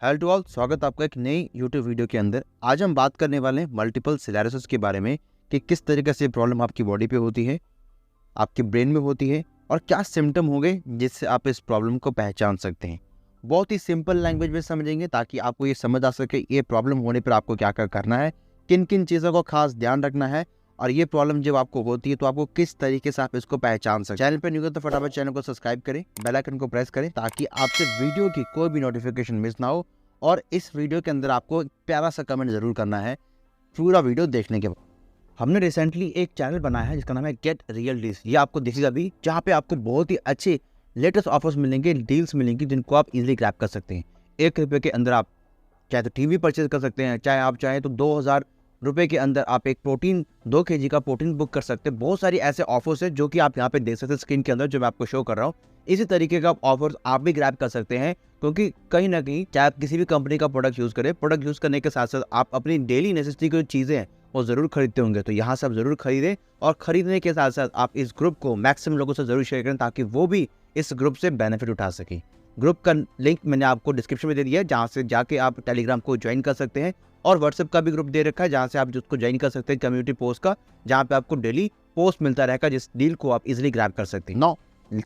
Hello to all, स्वागत है आपका एक नई यूट्यूब वीडियो के अंदर। आज हम बात करने वाले हैं मल्टीपल स्क्लेरोसिस के बारे में कि किस तरीके से प्रॉब्लम आपकी बॉडी पे होती है, आपके ब्रेन में होती है और क्या सिम्टम होंगे जिससे आप इस प्रॉब्लम को पहचान सकते हैं। बहुत ही सिंपल लैंग्वेज में समझेंगे ताकि आपको ये समझ आ सके ये प्रॉब्लम होने पर आपको क्या क्या करना है, किन किन चीज़ों को खास ध्यान रखना है और ये प्रॉब्लम जब आपको होती है तो आपको किस तरीके से आप इसको पहचान सकते हैं। चैनल पर न्यू हो तो फटाफट चैनल को सब्सक्राइब करें, बेल आइकन को प्रेस करें ताकि आपसे वीडियो की कोई भी नोटिफिकेशन मिस ना हो। और इस वीडियो के अंदर आपको एक प्यारा सा कमेंट जरूर करना है पूरा वीडियो देखने के बाद। हमने रिसेंटली एक चैनल बनाया है जिसका नाम है गेट रियल डील्स। ये आपको दिखेगा भी, जहाँ पे आपको बहुत ही अच्छे लेटेस्ट ऑफर्स मिलेंगे, डील्स मिलेंगी जिनको आप इजीली ग्रैब कर सकते हैं। 1 रुपये के अंदर आप चाहे तो टीवी परचेज कर सकते हैं, चाहे आप चाहें तो 2000 रुपये के अंदर आप एक 2 kg का प्रोटीन बुक कर सकते हैं। बहुत सारी ऐसे ऑफर्स है जो कि आप यहाँ पे देख सकते हैं स्क्रीन के अंदर, जो मैं आपको शो कर रहा हूँ। इसी तरीके का ऑफर्स आप भी ग्रैब कर सकते हैं, क्योंकि कहीं ना कहीं चाहे आप किसी भी कंपनी का प्रोडक्ट यूज़ करें, प्रोडक्ट यूज़ करने के साथ साथ आप अपनी डेली नेसेसिटी की जो चीज़ें हैं वो ज़रूर खरीदते होंगे। तो यहाँ से आप ज़रूर खरीदें और ख़रीदने के साथ साथ आप इस ग्रुप को मैक्सिमम लोगों से ज़रूर शेयर करें ताकि वो भी इस ग्रुप से बेनिफिट उठा सकें। ग्रुप का लिंक मैंने आपको डिस्क्रिप्शन में दे दिया है, जहाँ से जाके आप टेलीग्राम को ज्वाइन कर सकते हैं, और व्हाट्सएप का भी ग्रुप दे रखा है जहाँ से आप उसको ज्वाइन कर सकते हैं, कम्युनिटी पोस्ट का, जहाँ पे आपको डेली पोस्ट मिलता रहेगा जिस डील को आप इजीली ग्रैब कर सकते हैं। Now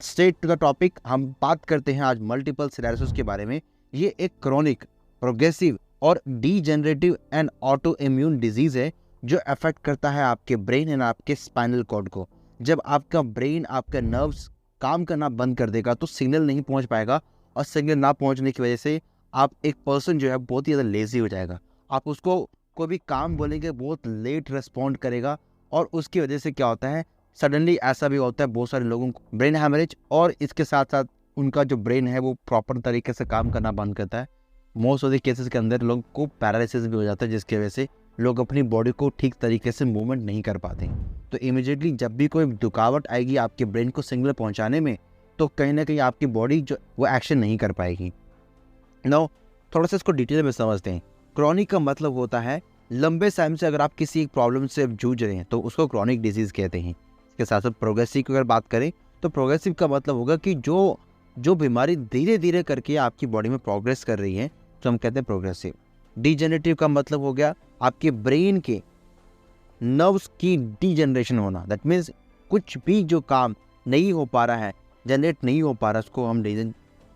straight to the topic, हम बात करते हैं आज मल्टीपल स्क्लेरोसिस के बारे में। ये एक क्रॉनिक, प्रोग्रेसिव और degenerative and auto immune disease है जो अफेक्ट करता है आपके ब्रेन एंड आपके स्पाइनल कॉर्ड को। जब आपका ब्रेन, आपका नर्व्स काम करना बंद कर देगा तो सिग्नल नहीं पहुंच पाएगा, और सिग्नल ना पहुंचने की वजह से आप एक पर्सन जो है बहुत ही ज़्यादा लेजी हो जाएगा। आप उसको कोई भी काम बोलेंगे बहुत लेट रिस्पॉन्ड करेगा, और उसकी वजह से क्या होता है, सडनली ऐसा भी होता है बहुत सारे लोगों को ब्रेन हैमरेज, और इसके साथ साथ उनका जो ब्रेन है वो प्रॉपर तरीके से काम करना बंद करता है। मोस्ट ऑफ द केसेस के अंदर लोगों को पैरालिसिस भी हो जाता है, जिसकी वजह से लोग अपनी बॉडी को ठीक तरीके से मूवमेंट नहीं कर पाते। तो इमीडिएटली जब भी कोई रुकावट आएगी आपके ब्रेन को सिग्नल पहुँचाने में, तो कहीं ना कहीं आपकी बॉडी जो वो एक्शन नहीं कर पाएगी। नाउ थोड़ा सा इसको डिटेल में समझते हैं। क्रॉनिक का मतलब होता है लंबे टाइम से अगर आप किसी एक प्रॉब्लम से जूझ रहे हैं तो उसको क्रॉनिक डिजीज़ कहते हैं। इसके साथ साथ प्रोग्रेसिव की अगर बात करें तो प्रोग्रेसिव का मतलब होगा कि जो बीमारी धीरे धीरे करके आपकी बॉडी में प्रोग्रेस कर रही है तो हम कहते हैं प्रोग्रेसिव। डीजेनरेटिव का मतलब हो गया आपके ब्रेन के नर्व्स की डीजनरेशन होना। दैट मीन्स कुछ भी जो काम नहीं हो पा रहा है, जनरेट नहीं हो पा रहा,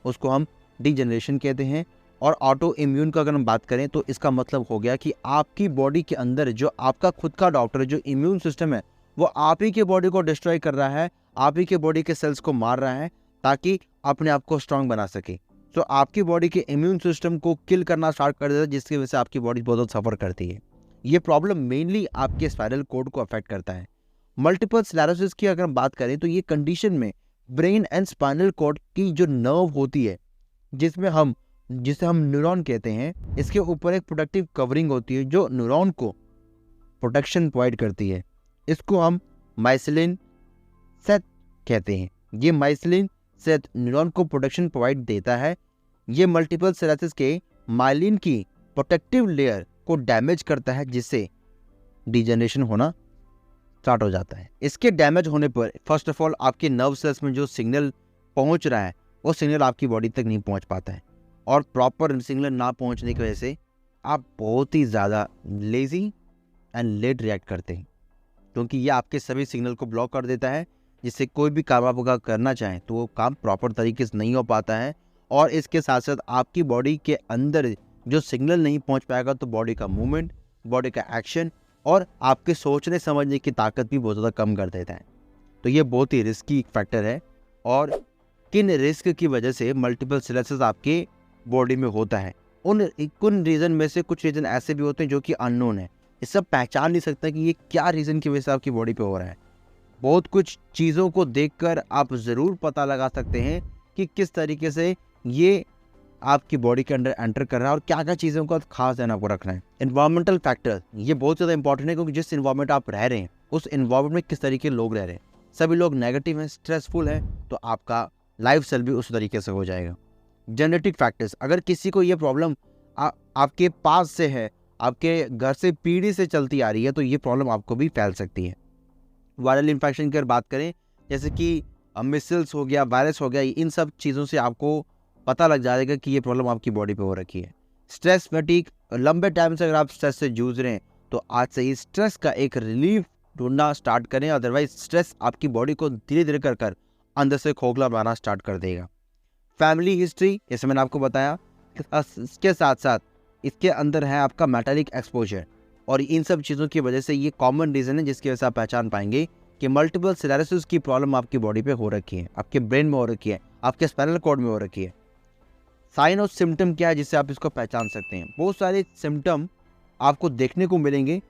उसको हम डीजनरेशन कहते हैं। और ऑटो इम्यून का अगर हम बात करें तो इसका मतलब हो गया कि आपकी बॉडी के अंदर जो आपका खुद का डॉक्टर है, जो इम्यून सिस्टम है, वो आप ही के बॉडी को डिस्ट्रॉय कर रहा है, आप ही के बॉडी के सेल्स को मार रहा है ताकि अपने आप को स्ट्रांग बना सके। तो आपकी बॉडी के इम्यून सिस्टम को किल करना स्टार्ट कर देता है, जिसकी वजह से आपकी बॉडी बहुत सफ़र करती है। ये प्रॉब्लम मेनली आपके स्पाइनल कॉर्ड को अफेक्ट करता है। मल्टीपल स्क्लेरोसिस की अगर हम बात करें तो ये कंडीशन में ब्रेन एंड स्पाइनल कॉर्ड की जो नर्व होती है, जिसे हम न्यूरॉन कहते हैं, इसके ऊपर एक प्रोटेक्टिव कवरिंग होती है जो न्यूरॉन को प्रोटेक्शन प्रोवाइड करती है। इसको हम माइसिलिन सेट कहते हैं। ये माइसिलिन सेट न्यूरॉन को प्रोटेक्शन प्रोवाइड देता है। ये मल्टीपल स्क्लेरोसिस के माइलिन की प्रोटेक्टिव लेयर को डैमेज करता है, जिससे डिजेनरेशन होना स्टार्ट हो जाता है। इसके डैमेज होने पर फर्स्ट ऑफ ऑल आपके नर्व सेल्स में जो सिग्नल पहुंच रहा है वो सिग्नल आपकी बॉडी तक नहीं पहुंच पाता है, और प्रॉपर सिग्नल ना पहुंचने की वजह से आप बहुत ही ज़्यादा लेज़ी एंड लेट रिएक्ट करते हैं, क्योंकि ये आपके सभी सिग्नल को ब्लॉक कर देता है, जिससे कोई भी काम आप अगर करना चाहें तो वो काम प्रॉपर तरीके से नहीं हो पाता है। और इसके साथ साथ आपकी बॉडी के अंदर जो सिग्नल नहीं पहुंच पाएगा तो बॉडी का मूवमेंट, बॉडी का एक्शन और आपके सोचने समझने की ताकत भी बहुत ज़्यादा कम कर देता है। तो ये बहुत ही रिस्की फैक्टर है। और किन रिस्क की वजह से मल्टीपल स्क्लेरोसिस आपके बॉडी में होता है, उन रीज़न में से कुछ रीज़न ऐसे भी होते हैं जो कि अननोन है। ये सब पहचान नहीं सकता कि ये क्या रीज़न की वजह से आपकी बॉडी पे हो रहा है। बहुत कुछ चीज़ों को देखकर आप ज़रूर पता लगा सकते हैं कि किस तरीके से ये आपकी बॉडी के अंदर एंटर कर रहा है और क्या क्या चीज़ों का खास ध्यान आपको रखना है। इन्वायरमेंटल फैक्टर ये बहुत ज़्यादा इंपॉर्टेंट है, क्योंकि जिस इन्वायरमेंट आप रह रहे हैं उस इन्वायरमेंट में किस तरीके के लोग रह रहे हैं। सभी लोग नेगेटिव हैं, स्ट्रेसफुल है, तो आपका लाइफ स्टाइल भी उस तरीके से हो जाएगा। जेनेटिक फैक्टर्स, अगर किसी को ये प्रॉब्लम आपके पास से है, आपके घर से पीढ़ी से चलती आ रही है, तो ये प्रॉब्लम आपको भी फैल सकती है। वायरल इन्फेक्शन की अगर बात करें, जैसे कि मिसल्स हो गया, वायरस हो गया, इन सब चीज़ों से आपको पता लग जाएगा कि ये प्रॉब्लम आपकी बॉडी पे हो रखी है। स्ट्रेस फटीग, लंबे टाइम से अगर आप स्ट्रेस से जूझ रहे हैं तो आज से ही स्ट्रेस का एक रिलीफ ढूंढना स्टार्ट करें, अदरवाइज स्ट्रेस आपकी बॉडी को धीरे धीरे कर अंदर से खोखला बनाना स्टार्ट कर देगा। फैमिली हिस्ट्री, जैसे मैंने आपको बताया, इसके साथ साथ इसके अंदर है आपका मेटालिक एक्सपोजर, और इन सब चीज़ों की वजह से ये कॉमन रीज़न है जिसकी वजह से आप पहचान पाएंगे कि मल्टीपल स्क्लेरोसिस की प्रॉब्लम आपकी बॉडी पे हो रखी है, आपके ब्रेन में हो रखी है, आपके स्पाइनल कॉर्ड में हो रखी है। साइन और सिम्टम क्या है जिससे आप इसको पहचान सकते हैं? बहुत सारे सिम्टम आपको देखने को मिलेंगे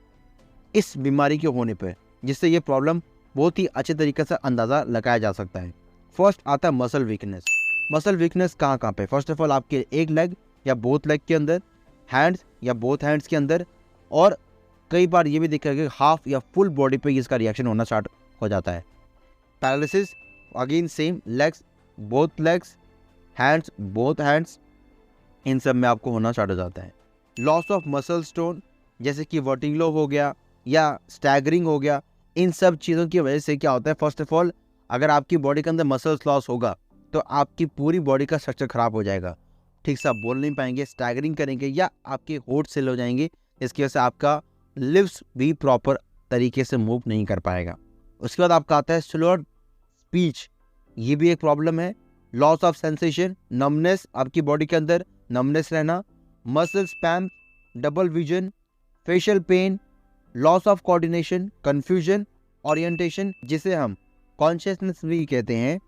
इस बीमारी के होने पर, जिससे ये प्रॉब्लम बहुत ही अच्छे तरीके से अंदाज़ा लगाया जा सकता है। फर्स्ट आता है मसल वीकनेस। मसल वीकनेस कहाँ कहाँ पे? फर्स्ट ऑफ ऑल आपके एक लेग या बोथ लेग के अंदर, हैंड्स या बोथ हैंड्स के अंदर, और कई बार ये भी देखा गया कि हाफ या फुल बॉडी पे इसका रिएक्शन होना स्टार्ट हो जाता है। Paralysis, again same, legs, both legs, hands, both hands, इन सब में आपको होना स्टार्ट हो जाता है। लॉस ऑफ मसल टोन, जैसे कि वर्टिगो हो गया या स्टैगरिंग हो गया, इन सब चीज़ों की वजह से क्या होता है? फर्स्ट ऑफ ऑल अगर आपकी बॉडी के अंदर मसल्स लॉस होगा तो आपकी पूरी बॉडी का स्ट्रक्चर खराब हो जाएगा, ठीक से आप बोल नहीं पाएंगे, स्टैगरिंग करेंगे, या आपके होठ सेल हो जाएंगे, इसकी वजह से आपका लिप्स भी प्रॉपर तरीके से मूव नहीं कर पाएगा। उसके बाद आपका आता है स्लोअर स्पीच, ये भी एक प्रॉब्लम है। लॉस ऑफ सेंसेशन, नमनेस, आपकी बॉडी के अंदर नमनेस रहना, muscle spam, double vision, facial pen, loss of coordination, confusion, orientation, जिसे हम कॉन्शियसनेस भी कहते हैं,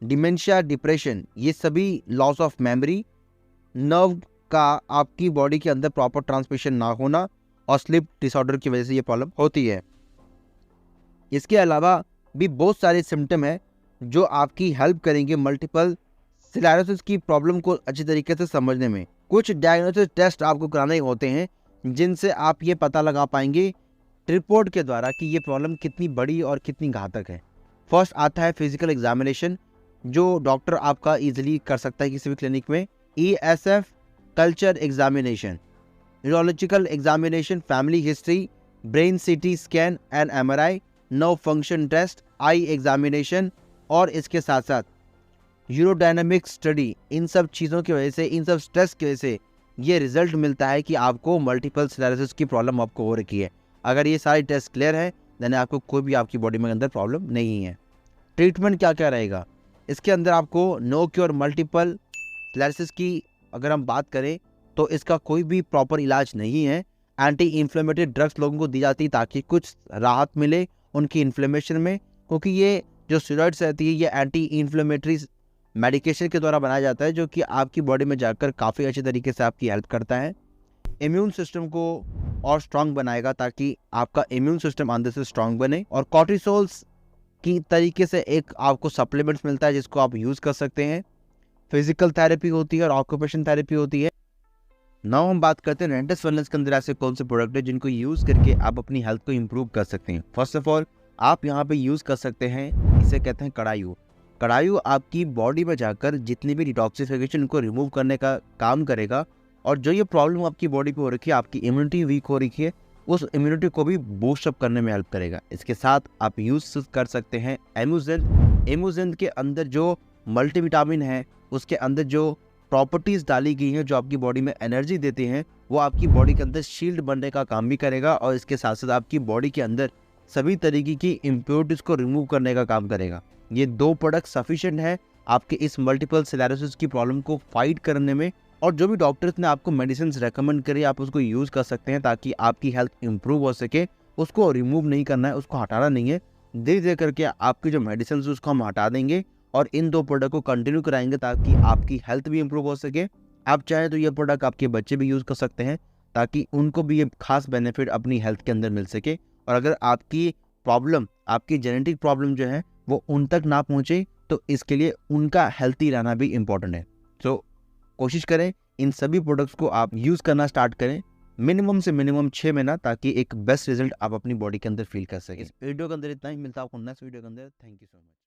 डिमेंशिया, डिप्रेशन, ये सभी लॉस ऑफ मेमोरी, नर्व का आपकी बॉडी के अंदर प्रॉपर ट्रांसमिशन ना होना, और स्लीप डिसऑर्डर की वजह से ये प्रॉब्लम होती है। इसके अलावा भी बहुत सारे सिम्टम हैं जो आपकी हेल्प करेंगे मल्टीपल स्क्लेरोसिस की प्रॉब्लम को अच्छी तरीके से समझने में। कुछ डायग्नोसिस टेस्ट आपको कराने होते हैं जिनसे आप ये पता लगा पाएंगे रिपोर्ट के द्वारा कि ये प्रॉब्लम कितनी बड़ी और कितनी घातक है। फर्स्ट आता है फिजिकल एग्जामिनेशन, जो डॉक्टर आपका इजीली कर सकता है किसी भी क्लिनिक में। ESF culture examination, neurological examination, family history, brain CT scan and MRI, nerve function test, eye examination, और इसके साथ साथ यूरोडायनामिक स्टडी। इन सब चीज़ों की वजह से, इन सब स्ट्रेस की वजह से ये रिजल्ट मिलता है कि आपको मल्टीपल स्क्लेरोसिस की प्रॉब्लम आपको हो रखी है। अगर ये सारे टेस्ट क्लियर है देन आपको कोई भी आपकी बॉडी में अंदर प्रॉब्लम नहीं है। ट्रीटमेंट क्या क्या रहेगा इसके अंदर? आपको नो क्योर मल्टीपल स्क्लेरोसिस की अगर हम बात करें तो इसका कोई भी प्रॉपर इलाज नहीं है। एंटी इन्फ्लेमेटरी ड्रग्स लोगों को दी जाती है ताकि कुछ राहत मिले उनकी इन्फ्लेमेशन में, क्योंकि ये जो स्टेरॉइड्स रहती है ये एंटी इन्फ्लेमेटरी मेडिकेशन के द्वारा बनाया जाता है, जो कि आपकी बॉडी में जाकर काफ़ी अच्छे तरीके से आपकी हेल्प करता है। इम्यून सिस्टम को और स्ट्रांग बनाएगा ताकि आपका इम्यून सिस्टम अंदर से स्ट्रांग बने। और कॉर्टिसोल्स की तरीके से एक आपको सप्लीमेंट्स मिलता है जिसको आप यूज़ कर सकते हैं। फिजिकल थेरेपी होती है और ऑक्यूपेशन थेरेपी होती है। नाउ हम बात करते हैं रेंटस वेलनेस के अंदर ऐसे कौन से प्रोडक्ट है जिनको यूज़ करके आप अपनी हेल्थ को इम्प्रूव कर सकते हैं। फर्स्ट ऑफ ऑल आप यहाँ पे यूज़ कर सकते हैं, इसे कहते हैं कड़ायु। कड़ायु आपकी बॉडी में जाकर जितनी भी डिटॉक्सिफिकेशन को रिमूव करने का काम करेगा, और जो ये प्रॉब्लम आपकी बॉडी पे हो रखी है, आपकी इम्यूनिटी वीक हो रखी है, उस इम्यूनिटी को भी बूस्ट अप करने में हेल्प करेगा। इसके साथ आप यूज़ कर सकते हैं एमुजेंट। एमुजेंट के अंदर जो मल्टीविटामिन है, उसके अंदर जो प्रॉपर्टीज़ डाली गई हैं जो आपकी बॉडी में एनर्जी देती हैं, वो आपकी बॉडी के अंदर शील्ड बनने का काम भी करेगा, और इसके साथ साथ आपकी बॉडी के अंदर सभी तरीके की इम्प्योरिटीज़ को रिमूव करने का काम करेगा। ये दो प्रोडक्ट सफिशिएंट है आपके इस मल्टीपल स्क्लेरोसिस की प्रॉब्लम को फाइट करने में। और जो भी डॉक्टर्स ने आपको मेडिसिन रेकमेंड करी आप उसको यूज़ कर सकते हैं ताकि आपकी हेल्थ इंप्रूव हो सके। उसको रिमूव नहीं करना है, उसको हटाना नहीं है। धीरे धीरे करके आपकी जो मेडिसिन उसको हम हटा देंगे और इन दो प्रोडक्ट को कंटिन्यू कराएंगे ताकि आपकी हेल्थ भी इंप्रूव हो सके। आप चाहें तो ये प्रोडक्ट आपके बच्चे भी यूज़ कर सकते हैं ताकि उनको भी ये खास बेनिफिट अपनी हेल्थ के अंदर मिल सके। और अगर आपकी प्रॉब्लम, आपकी जेनेटिक प्रॉब्लम जो है वो उन तक ना पहुँचे तो इसके लिए उनका हेल्थी रहना भी इम्पॉर्टेंट है। तो कोशिश करें इन सभी प्रोडक्ट्स को आप यूज़ करना स्टार्ट करें मिनिमम से मिनिमम 6 महीना, ताकि एक बेस्ट रिजल्ट आप अपनी बॉडी के अंदर फील कर सकें। इस वीडियो के अंदर इतना ही, मिलता है आपको नेक्स्ट वीडियो के अंदर। Thank you so much.